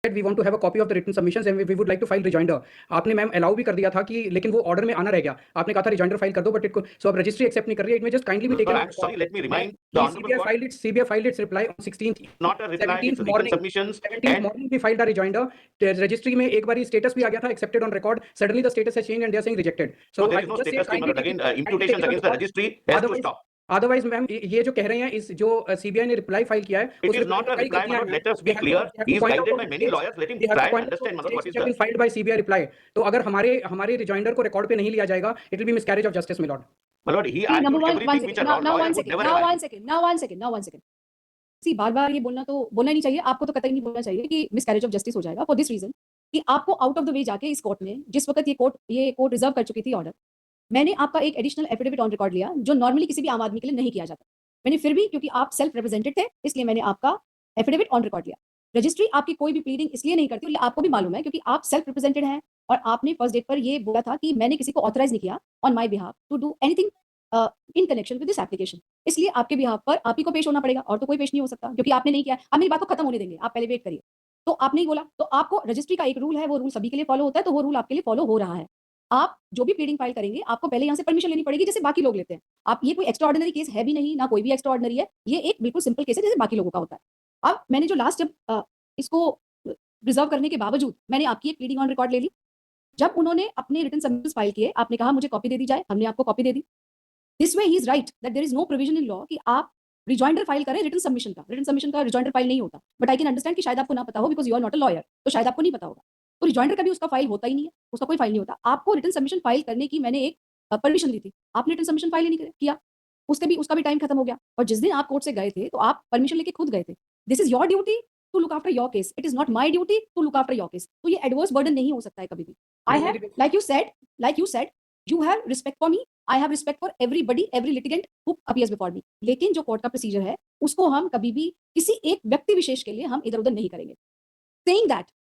we want to have a copy of the written submissions and we would like to file rejoinder. आपने ma'am allow भी कर दिया था कि लेकिन वो ऑर्डर में आना रह गया. आपने कहा था रिजॉइंडर फाइल कर दो बट इट को सो अब रजिस्ट्री एक्सेप्ट नहीं कर रही है. इट में just kindly be taken. Sorry, let me remind the honorable court. CBI filed its reply on 16th. Not a reply, it's written submissions. 17th morning we filed a rejoinder. Registry में एक बारी status भी आ गया था accepted on record. Suddenly the status has changed and they are saying rejected. So there is no status change. Again, imputations against the registry has to stop. Otherwise ma'am ये जो कह रहे हैं इस जो सीबीआई ने रिप्लाई फाइल किया है, it is not a reply. Let us be clear. He is guided by many lawyers. Let him try and understand what is the filed by CBI reply. तो अगर हमारे रिजॉइंडर को record पे नहीं लिया जाएगा, it will be miscarriage of justice, my lord. My lord, he asked everything which a lawyer would never have. Now one second. See, बार-बार ये बोलना नहीं चाहिए. आपको तो कतई नहीं बोलना चाहिए कि miscarriage of justice हो जाएगा. For this reason कि आपको आउट ऑफ द वे जाके इस कोर्ट में जिस वक्त ये कोर्ट रिजर्व कर चुकी थी ऑर्डर, मैंने आपका एक एडिशनल एफिडेविट ऑन रिकॉर्ड लिया जो नॉर्मली किसी भी आम आदमी के लिए नहीं किया जाता. मैंने फिर भी क्योंकि आप सेल्फ रिप्रेजेंटेड थे इसलिए मैंने आपका एफिडेविट ऑन रिकॉर्ड लिया. रजिस्ट्री आपकी कोई भी प्लीडिंग इसलिए नहीं करती, आपको भी मालूम है क्योंकि आप सेल्फ रिप्रेजेंटेड हैं और आपने फर्स्ट डेट पर ये बोला था कि मैंने किसी को ऑथराइज नहीं किया on my behalf to do anything in connection with this application. इसलिए आपके बिहाफ पर आप ही को पेश होना पड़ेगा और तो कोई पेश नहीं हो सकता क्योंकि आपने नहीं किया. अब मेरी बात को खत्म होने देंगे, आप पहले वेट करिए. तो आपने ही बोला तो आपको रजिस्ट्री का एक रूल है, वो रूल सभी के लिए फॉलो होता है, तो वो रूल आपके लिए फॉलो हो रहा है. आप जो भी प्लीडिंग फाइल करेंगे आपको पहले यहाँ से परमिशन लेनी पड़ेगी जैसे बाकी लोग लेते हैं. आप ये कोई एक्स्ट्रा ऑर्डिनरी केस है भी नहीं, ना कोई भी एक्स्ट्रा ऑर्डिनरी है, ये एक बिल्कुल सिंपल केस है जैसे बाकी लोगों का होता है. अब मैंने जो लास्ट जब इसको रिजर्व करने के बावजूद मैंने आपकी एक प्लीडिंग ऑन रिकॉर्ड ले ली. जब उन्होंने अपने रिटन सबमिशंस फाइल किए, आपने कहा मुझे कॉपी दे दी जाए, हमने आपको कॉपी दे दी. This way he is right that there is no provision in law कि आप रिजॉइंडर फाइल करें रिटन सबमिशन का रिजॉइंडर फाइल नहीं होता. बट आई कैन अंडरस्टैंड कि शायद आपको ना पता हो because you are not a lawyer, तो शायद आपको नहीं पता होगा. तो रिजॉइंडर का भी उसका फाइल होता ही नहीं है, उसका कोई फाइल नहीं होता. आपको रिटन सबमिशन फाइल करने की मैंने एक परमिशन दी थी, आपने रिटन सबमिशन फाइल ही नहीं किया, उसका भी टाइम खत्म हो गया. और जिस दिन आप कोर्ट से गए थे तो आप परमिशन लेके खुद गए थे. This is your duty to look after your case, it is not my duty to look after your case. तो ये एडवर्स बर्डन नहीं हो सकता है कभी भी. I have like you said you have respect for me, I have respect for everybody, every litigant who appears before me. लेकिन जो कोर्ट का प्रोसीजर है उसको हम कभी भी किसी एक व्यक्ति विशेष के लिए हम इधर उधर नहीं करेंगे.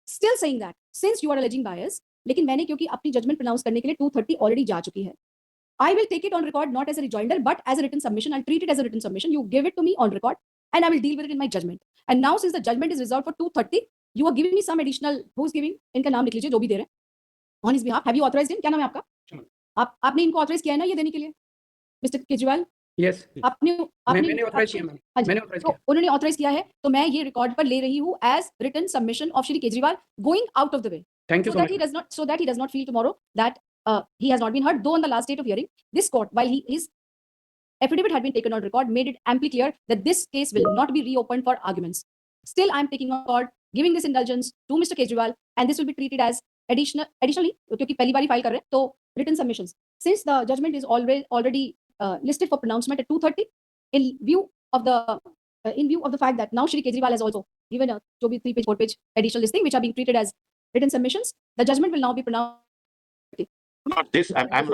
Still saying that, since you are alleging bias, लेकिन मैंने क्योंकि अपनी जजमेंट प्रोनाउंस करने के लिए 230 ऑलरेडी जा चुकी है. I will take it on record not as a rejoinder but as a written submission. I'll treat it as a written submission. You give it to me on record and I will deal with it in my judgment. And now since the judgment is reserved for 230, you are giving me some additional. Who's giving? इनका नाम लिख लीजिए जो भी दे रहे हैं. On his behalf, have you authorized him? क्या नाम है आपका? आपने इनको ऑथराइज किया है ना ये देने के लिए मिस्टर केजरीवाल? यस, मैंने ऑथराइज किया. मैंने ऑथराइज किया. उन्होंने ऑथराइज किया है तो मैं ये रिकॉर्ड पर ले रही हूं as written submission of Shri Kejriwal going out of the way. Thank you so much. So that he does not feel tomorrow that he has not been heard, though on the last date of hearing this court, while his affidavit had been taken on record, made it amply clear that this case will not be reopened for arguments. Still I am taking on record giving this indulgence to Mr. Kejriwal and this will be treated as additionally क्योंकि पहली बार file कर रहे हैं तो written submissions since the judgment is already listed for pronouncement at 2:30 in view of the fact that now Shri Kejriwal has also given a 3-page 4-page additional listing which are being treated as written submissions. The judgment will now be pronounced. Not this. I'm